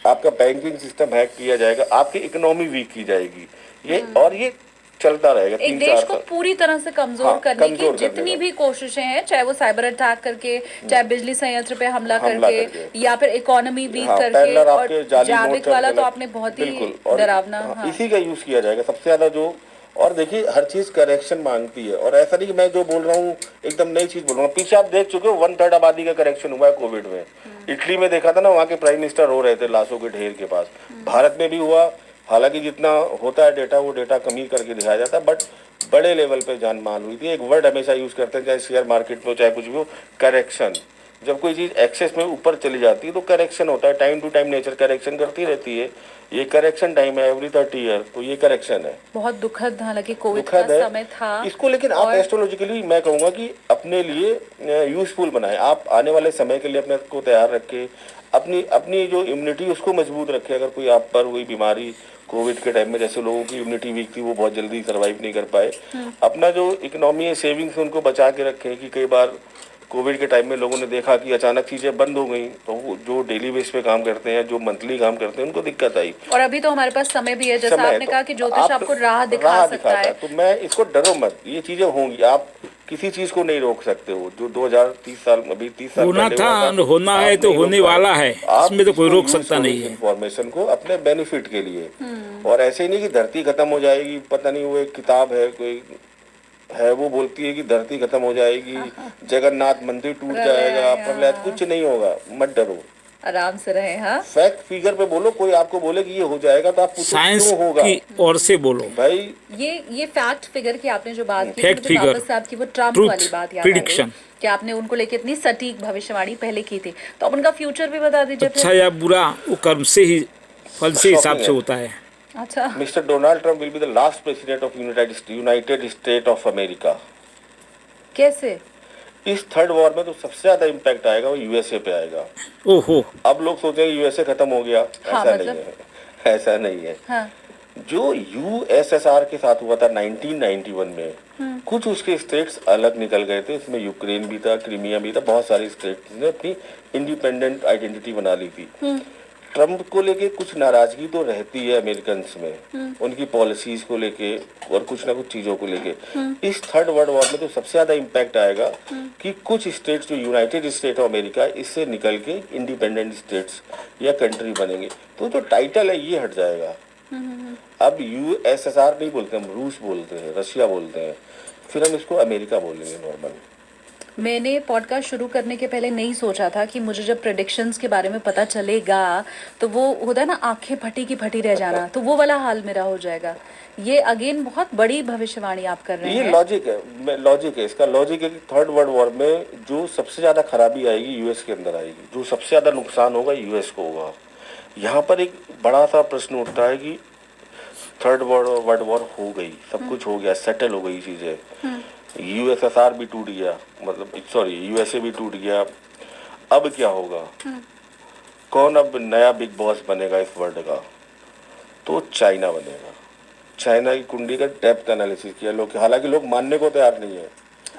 आपका बैंकिंग सिस्टम हैक किया जाएगा, आपकी इकोनॉमी वीक की जाएगी। ये चलता रहेगा। एक देश को पूरी तरह से कमजोर करने की जितनी भी कोशिशें हैं, चाहे वो साइबर अटैक करके, चाहे बिजली संयंत्र पे हमला करके या फिर इकोनॉमी वीक करके, और जैविक वाला तो आपने बहुत ही डरावना इसी का यूज किया जाएगा सबसे ज्यादा जो। और देखिए हर चीज करेक्शन मांगती है, और ऐसा नहीं कि मैं जो बोल रहा हूँ एकदम नई चीज बोल रहा हूँ। पीछे आप देख चुके हो 1/3 आबादी का करेक्शन हुआ है कोविड में। इटली में देखा था ना, वहाँ के प्राइम मिनिस्टर रो रहे थे लाशों के ढेर के पास। भारत में भी हुआ, हालांकि जितना होता है डेटा वो डेटा कम ही करके दिखाया जाता है, बट बड़े लेवल पे जान माल हुई थी। एक वर्ड हमेशा यूज करते हैं, चाहे शेयर मार्केट में चाहे कुछ भी हो, करेक्शन। जब कोई चीज एक्सेस में ऊपर चली जाती है तो करेक्शन होता है, time to time nature correction करती रहती है। ये करेक्शन टाइम है एवरी 30 ईयर, तो ये करेक्शन है। बहुत दुखद, हालांकि कोविड का समय था इसको, लेकिन आप एस्ट्रोलॉजिकली मैं कहूँगा कि अपने लिए यूजफुल बनाए। आप आने वाले समय के लिए अपने को तैयार रखें, अपनी जो इम्यूनिटी उसको मजबूत रखें। अगर कोई आप पर हुई बीमारी कोविड के टाइम में, जैसे लोगों की इम्यूनिटी वीक थी वो बहुत जल्दी सर्वाइव नहीं कर पाए, अपना जो इकोनॉमी है सेविंग्स उनको बचा के रखें। कि कई बार कोविड के टाइम में लोगों ने देखा कि अचानक चीजें बंद हो गई, तो जो डेली बेस पे काम करते हैं, जो मंथली काम करते हैं, उनको दिक्कत आई। और अभी तो हमारे पास समय भी है, जैसा आपने कहा कि ज्योतिष आपको राह दिखा सकता है। तो मैं इसको डरो मत, ये चीजें होंगी, आप किसी चीज को नहीं रोक सकते हो। जो 2030 साल अभी 30 साल होना था, होना है तो होने वाला है, इसमें तो कोई रोक सकता नहीं है। इन्फॉर्मेशन को अपने बेनिफिट के लिए, और ऐसे ही नहीं कि धरती खत्म हो जाएगी। पता नहीं वो एक किताब है कोई है, वो बोलती है कि धरती खत्म हो जाएगी, जगन्नाथ मंदिर टूट जाएगा, प्रलय, कुछ नहीं होगा। मत डरो, आराम से रहे। हाँ, फैक्ट फिगर पे बोलो। कोई आपको बोले कि ये हो जाएगा तो आप पूछो साइंस क्यों होगा की ओर से बोलो भाई। ये फैक्ट फिगर की आपने जो बात की, फैक्ट मुझे वापस से आपकी वो ट्रम्प वाली बात याद आ गई कि आपने उनको लेके इतनी सटीक भविष्यवाणी पहले की थी। तो अब उनका फ्यूचर भी बता दीजिए। अच्छा या बुरा वो कर्म से ही, फल से हिसाब से होता है। अच्छा, mister Donald Trump will be the last president of United state of America. कैसे? इस थर्ड वॉर में तो सबसे ज्यादा इम्पैक्ट आएगा वो यूएसए पे आएगा। ओहो। अब लोग सोचेंगे यूएसए खत्म हो गया, हाँ, ऐसा मतलब? नहीं है, ऐसा नहीं है। हाँ, जो यूएसएसआर के साथ हुआ था 1991 में, कुछ उसके स्टेट्स अलग निकल गए थे, इसमें यूक्रेन भी था, क्रीमिया भी था, बहुत सारी स्टेट्स ने अपनी इंडिपेंडेंट आइडेंटिटी बना ली थी। ट्रम्प को लेके कुछ नाराजगी तो रहती है अमेरिकन में, उनकी पॉलिसीज को लेके और कुछ ना कुछ चीजों को लेके। इस थर्ड वर्ल्ड वॉर में तो सबसे ज्यादा इम्पैक्ट आएगा कि कुछ स्टेट्स जो यूनाइटेड स्टेट ऑफ अमेरिका, इससे निकल के इंडिपेंडेंट स्टेट्स या कंट्री बनेंगे, तो जो टाइटल है ये हट जाएगा। अब यूएसएसआर नहीं बोलते, हम रूस बोलते हैं, रशिया बोलते हैं, फिर हम इसको अमेरिका बोलेंगे नॉर्मल। मैंने पॉडकास्ट शुरू करने के पहले नहीं सोचा था कि मुझे जब प्रेडिक्शंस के बारे में पता चलेगा तो वो होता है ना, आंखें फटी की फटी रह जाना, तो वो वाला हाल मेरा हो जाएगा। ये अगेन बहुत बड़ी भविष्यवाणी आप कर रहे ये हैं। लॉजिक है इसका। लॉजिक है कि थर्ड वर्ल्ड वॉर में जो सबसे ज्यादा खराबी आएगी यूएस के अंदर आएगी, जो सबसे ज्यादा नुकसान होगा यूएस को होगा। यहाँ पर एक बड़ा सा प्रश्न उठता है कि थर्ड वर्ल्ड वॉर हो गई, सब कुछ हो गया, सेटल हो गई चीजें, यूएसएसआर भी टूट गया, मतलब सॉरी यूएसए भी टूट गया, अब क्या होगा? कौन अब नया बिग बॉस बनेगा इस वर्ल्ड का? तो चाइना बनेगा। चाइना की कुंडली का डेप्थ एनालिसिस किया लोग, हालांकि लोग मानने को तैयार नहीं है।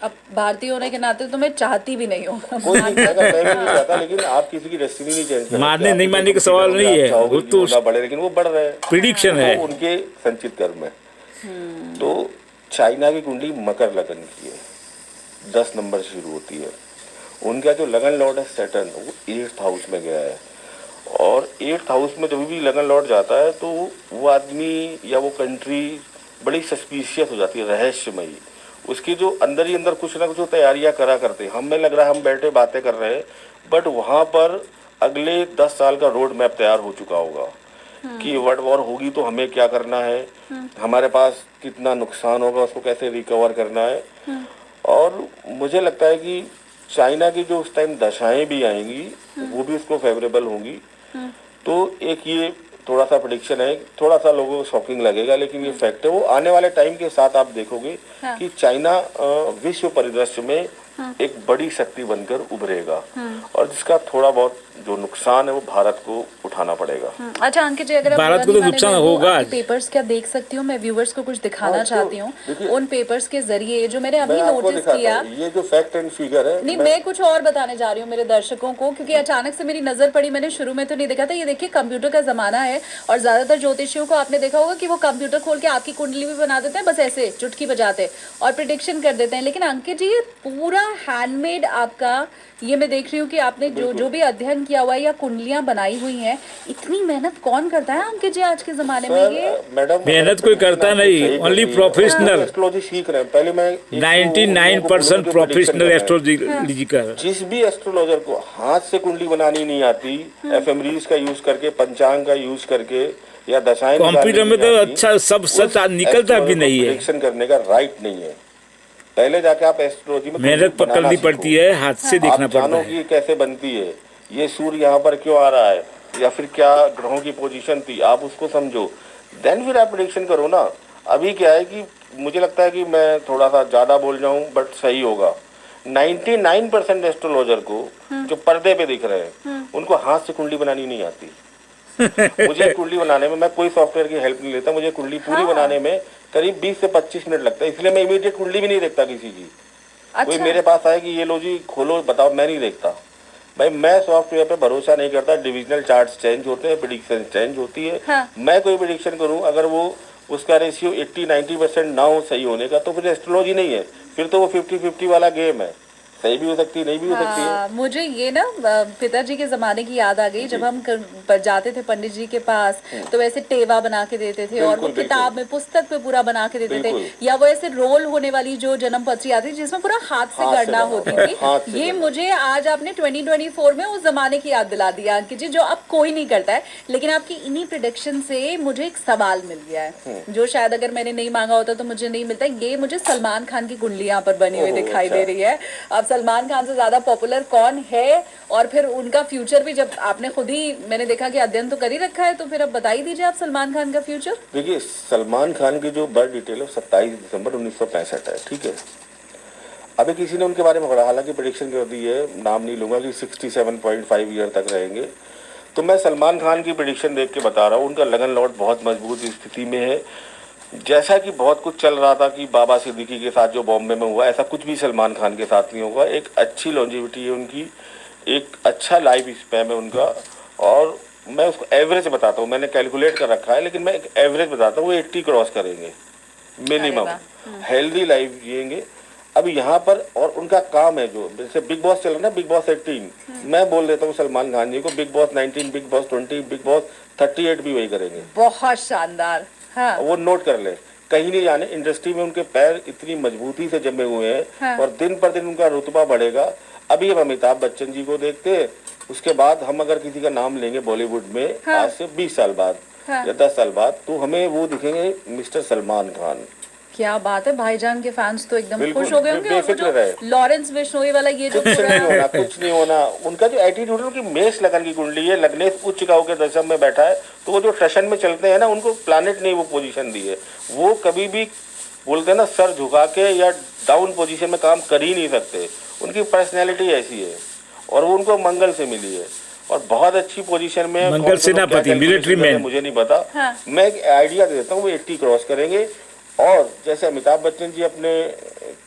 अब भारतीय होने के नाते तो मैं चाहती भी नहीं हूँ। कोई नहीं चाहता, मैं भी नहीं चाहता, लेकिन आप किसी की डेस्टिनी नहीं चेंज कर सकते। मानने नहीं मानने का सवाल नहीं है, वो तो ना बढ़े, लेकिन वो बढ़ रहे हैं, प्रिडिक्शन है। वो उनके संचित कर्म है। तो चाइना की कुंडली मकर लगन की है, 10 नंबर से शुरू होती है। उनका जो लगन लॉर्ड है सैटर्न, वो 8th हाउस में गया है, और 8th हाउस में जब भी लगन लॉर्ड जाता है तो वो आदमी या वो कंट्री बड़ी सस्पिशियस हो जाती है, रहस्यमयी। उसकी जो अंदर ही अंदर कुछ ना कुछ तैयारियां करा करते हैं। हमें लग रहा है हम बैठे बातें कर रहे हैं, बट वहां पर अगले 10 साल का रोड मैप तैयार हो चुका होगा कि वर्ल्ड वॉर होगी तो हमें क्या करना है, हमारे पास कितना नुकसान होगा, उसको कैसे रिकवर करना है। और मुझे लगता है कि चाइना की जो उस टाइम दशाएं भी आएंगी वो भी उसको फेवरेबल होंगी। तो एक ये थोड़ा सा प्रेडिक्शन है, थोड़ा सा लोगों को शॉकिंग लगेगा, लेकिन ये फैक्ट है। वो आने वाले टाइम के साथ आप देखोगे कि चाइना विश्व परिदृश्य में एक बड़ी शक्ति बनकर उभरेगा, और जिसका थोड़ा बहुत जो नुकसान है वो भारत को उठाना पड़ेगा। अच्छा अंकित जी, अगर आप भारत को तो नुकसान होगा। पेपर्स क्या देख सकती हूँ मैं, व्यूवर्स को कुछ दिखाना हाँ, चाहती हूँ। उन पेपर्स के जरिए जो मैंने अभी मैं आपको नोटिस दिखाता किया, हूं, ये जो फैक्ट एंड फिगर है, नहीं मैं कुछ और बताने जा रही हूँ मेरे दर्शकों को, क्योंकि अचानक से मेरी नजर पड़ी, मैंने शुरू में तो नहीं देखा था। ये देखिए कंप्यूटर का जमाना है, और ज्यादातर ज्योतिषियों को आपने देखा होगा कि वो कंप्यूटर खोल के आपकी कुंडली भी बना देते हैं, बस ऐसे चुटकी बजाते और प्रिडिक्शन कर देते हैं। लेकिन अंकित जी ये पूरा हैंडमेड आपका, ये मैं देख रही हूँ कि आपने जो भी अध्ययन किया हुआ है या कुंडलियां बनाई हुई हैं, इतनी मेहनत कौन करता है अंकित जी आज के जमाने में? ये मैडम मेहनत कोई करता नहीं, ओनली प्रोफेशनल। एस्ट्रोलॉजी सीख रहे हैं। पहले मैं 99% प्रोफेशनल एस्ट्रोलॉजिकल। जिस भी एस्ट्रोलॉजर को हाथ से कुंडली बनानी नहीं आती, एफएमरीज का यूज करके, पंचांग का यूज करके या दशाएं, कंप्यूटर में तो अच्छा सब सच निकलता भी नहीं है। प्रेडिक्शन करने का राइट नहीं है। पहले जाके आप एस्ट्रोलॉजी में मेहनत करनी पड़ती है, हाथ से देखना पड़ता जानो है कि कैसे बनती है, ये सूर्य यहाँ पर क्यों आ रहा है, या फिर क्या ग्रहों की पोजीशन थी, आप उसको समझो, देन फिर आप प्रेडिक्शन करो ना। अभी क्या है कि मुझे लगता है कि मैं थोड़ा सा ज्यादा बोल जाऊं, बट सही होगा। 99% एस्ट्रोलॉजर को जो पर्दे पे दिख रहे हैं, उनको हाथ से कुंडली बनानी नहीं आती। मुझे कुंडली बनाने में, मैं कोई सॉफ्टवेयर की हेल्प नहीं लेता, मुझे कुंडली पूरी बनाने में करीब 20 से 25 मिनट लगता है, इसलिए मैं इमीडिएट कुंडली भी नहीं देखता किसी की। कोई मेरे पास आए कि ये लो जी खोलो बताओ, मैं नहीं देखता भाई। मैं सॉफ्टवेयर पे भरोसा नहीं करता, डिविजनल चार्ट्स चेंज होते हैं, प्रेडिक्शन चेंज होती है। मैं कोई प्रेडिक्शन करूं, अगर वो उसका रेशियो 80-90% ना हो सही होने का, तो फिर एस्ट्रोलॉजी नहीं है, फिर तो वो 50-50 वाला गेम है। सही भी हो सकती है, नहीं भी हो सकती है। मुझे ये ना पिताजी के जमाने की याद आ गई, जब हम जाते थे पंडित जी के पास, तो वैसे टेवा बना के देते थे, और वो किताब में, पुस्तक पे पूरा बना के देते थे, या वो ऐसे रोल होने वाली जो जन्म पत्री आती थी जिसमें पूरा हाथ से गणना होती थी। ये मुझे आज आपने 2024 में उस जमाने की याद दिला दिया अंकित जी, जो अब कोई नहीं करता है। लेकिन आपकी इन्हीं प्रेडिक्शन से मुझे एक सवाल मिल गया है, जो शायद अगर मैंने नहीं मांगा होता तो मुझे नहीं मिलता। ये मुझे सलमान खान की कुंडली यहाँ पर बनी हुई दिखाई दे रही है। अब सलमान खान से ज्यादा पॉपुलर कौन है, और फिर उनका फ्यूचर भी जब आपने खुद ही, मैंने देखा कि अध्ययन तो कर ही रखा है, तो फिर अब बता ही दीजिए आप सलमान खान का फ्यूचर। देखिए, सलमान खान की जो बर्थ डिटेल है 27 दिसंबर 1965 है, ठीक है। अभी किसी ने उनके बारे में पढ़ा, हालांकि प्रेडिक्शन कर दी है, नाम नहीं लूंगा, कि 67.5 ईयर तक रहेंगे। तो मैं सलमान खान की प्रेडिक्शन देख के बता रहा हूँ, उनका लगन लौट बहुत मजबूत स्थिति में है। जैसा कि बहुत कुछ चल रहा था कि बाबा सिद्दीकी के साथ जो बॉम्बे में हुआ, ऐसा कुछ भी सलमान खान के साथ नहीं होगा। एक अच्छी लॉन्जिविटी है उनकी, एक अच्छा लाइफ स्पैन है उनका, और मैं उसको एवरेज बताता हूँ, मैंने कैलकुलेट कर रखा है, लेकिन मैं एक एवरेज बताता हूँ, वो 80 क्रॉस करेंगे मिनिमम, हेल्दी लाइफ जिएंगे। अब यहाँ पर और उनका काम है, जो जैसे बिग बॉस चल रहा है ना, बिग बॉस 18, मैं बोल देता हूँ सलमान खान जी को, big boss 19, big boss 20, big boss 38 भी वही करेंगे। बहुत शानदार। हाँ। वो नोट कर ले, कहीं नहीं जाने। इंडस्ट्री में उनके पैर इतनी मजबूती से जमे हुए हैं। हाँ। और दिन पर दिन उनका रुतबा बढ़ेगा। अभी हम अमिताभ बच्चन जी को देखते हैं, उसके बाद हम अगर किसी का नाम लेंगे बॉलीवुड में, हाँ। आज से 20 साल बाद, हाँ। या 10 साल बाद, तो हमें वो दिखेंगे मिस्टर सलमान खान। क्या बात है, भाईजान के फैंस तो एकदम बिल्कुल, खुश हो गए होंगे। और वो बेफिक्र रहे। जो लॉरेंस बिश्नोई वाला ये जो कुछ पूरा नहीं होना, कुछ नहीं होना। उनका जो एटीट्यूड है, उनकी मेष लगन की कुंडली है, लग्नेश उच्च गांव के दशम में बैठा है, तो वो जो टशन में चलते हैं ना, उनको प्लानिट ने वो पोजीशन दी है। वो कभी भी बोलते हैं ना, सर झुका के या डाउन पोजीशन में काम कर ही नहीं सकते। उनकी पर्सनैलिटी ऐसी है, और वो उनको मंगल से मिली है, और बहुत अच्छी पोजीशन में। मंगल सेनापति, मिलिट्री मैन। मुझे नहीं पता। हाँ। मैं एक आइडिया देता हूँ, वो 80 क्रॉस करेंगे। और जैसे अमिताभ बच्चन जी अपने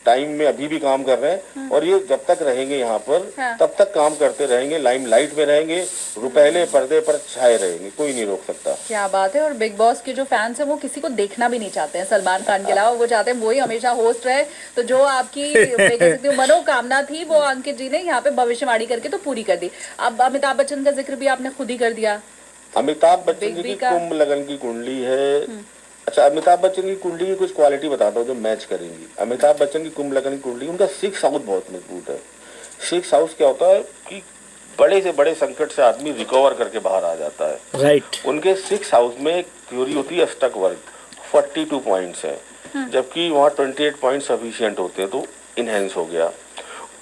टाइम में अभी भी काम कर रहे हैं, और ये जब तक रहेंगे यहाँ पर, हाँ। तब तक काम करते रहेंगे, लाइमलाइट में रहेंगे, रुपहले पर्दे पर छाए रहेंगे, कोई नहीं रोक सकता। क्या बात है। और बिग बॉस के जो फैंस हैं वो किसी को देखना भी नहीं चाहते हैं सलमान खान के अलावा, वो चाहते हैं वही हमेशा होस्ट रहे। तो जो आपकी मैं कह सकती हूँ मनोकामना थी, वो अंकित जी ने यहाँ पे भविष्यवाणी करके तो पूरी कर दी। अब अमिताभ बच्चन का जिक्र भी आपने खुद ही कर दिया। अमिताभ बच्चन बिग जी बी की का- कुंभ लगन की कुंडली है। अच्छा, अमिताभ बच्चन की कुंडली की कुछ क्वालिटी बताता हूँ जो मैच करेंगी। अमिताभ बच्चन की कुंभ लगन की कुंडली, उनका 6 हाउस बहुत मजबूत है। 6 हाउस क्या होता है कि बड़े से बड़े संकट से आदमी रिकवर करके बाहर आ जाता है। राइट। उनके 6 हाउस में एक थ्योरी होती है अष्टक वर्ग, 42 पॉइंट्स है, जबकि वहाँ 28 पॉइंट सफिशियंट होते हैं, तो इनहेंस हो गया।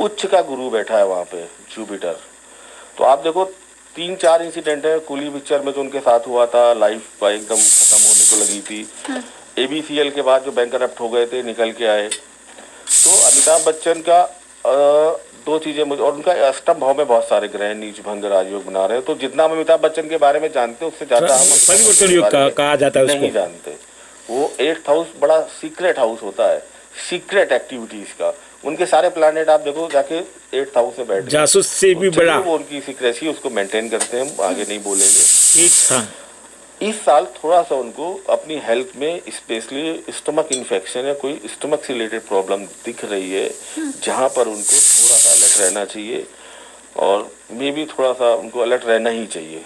उच्च का गुरु बैठा है वहाँ पे, जुपिटर। तो आप देखो 3-4 इंसिडेंट है कूली पिक्चर में जो उनके साथ हुआ था, लाइफ एकदम खत्म होने को लगी थी। एबीसीएल के बाद जो बैंकरप्ट हो गए थे, निकल के आए। तो अमिताभ बच्चन का 2 चीजें मुझे, और उनका अष्टम भाव में बहुत सारे ग्रह नीच भंग राजयोग बना रहे हैं। तो जितना हम अमिताभ बच्चन के बारे में जानते हैं, उससे ज्यादा हम परिवर्तन योग कहा जाता है नहीं उसको। जानते। वो 8th हाउस बड़ा सीक्रेट हाउस होता है, सीक्रेट एक्टिविटीज का। उनके सारे प्लैनेट आप देखो जाके 8th हाउस में बैठ, जासूस से भी बड़ा। वो उनकी सीक्रेसी उसको मेंटेन करते हैं, हम आगे नहीं बोलेंगे। हाँ। इस साल थोड़ा सा उनको अपनी हेल्थ में स्पेशली स्टमक इन्फेक्शन या कोई स्टमक से रिलेटेड प्रॉब्लम दिख रही है, जहां पर उनको थोड़ा सा अलर्ट रहना चाहिए, और मे भी थोड़ा सा उनको अलर्ट रहना ही चाहिए।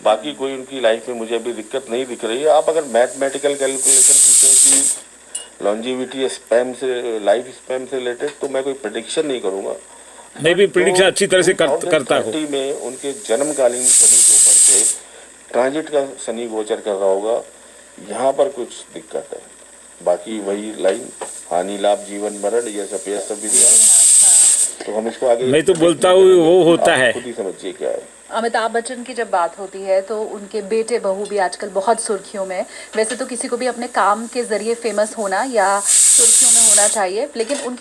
बाकी कोई उनकी लाइफ में मुझे अभी दिक्कत नहीं दिख रही है। आप अगर मैथमेटिकल कैलकुलेशन पूछें कि लॉन्जिविटी स्पैम से, लाइफ स्पैम से रिलेटेड, तो मैं कोई प्रेडिक्शन नहीं करूंगा। मैं भी प्रिडिक्शन अच्छी तरह से करता हूँ। 2030 में उनके जन्मकालीन शनि के ऊपर से ट्रांजिट का शनि गोचर कर रहा होगा, यहाँ पर कुछ दिक्कत है। बाकी वही लाइन, हानि लाभ जीवन मरण, ये सब विधियां, तो हम इसको आगे मैं तो बोलता हूँ वो होता है। खुद ही समझिए क्या है। अमिताभ बच्चन की जब बात होती है तो उनके बेटे बहू भी आजकल बहुत सुर्खियों में। वैसे तो किसी को भी अपने काम के जरिए फेमस होना या सुर्खियों में होना चाहिए, लेकिन उनकी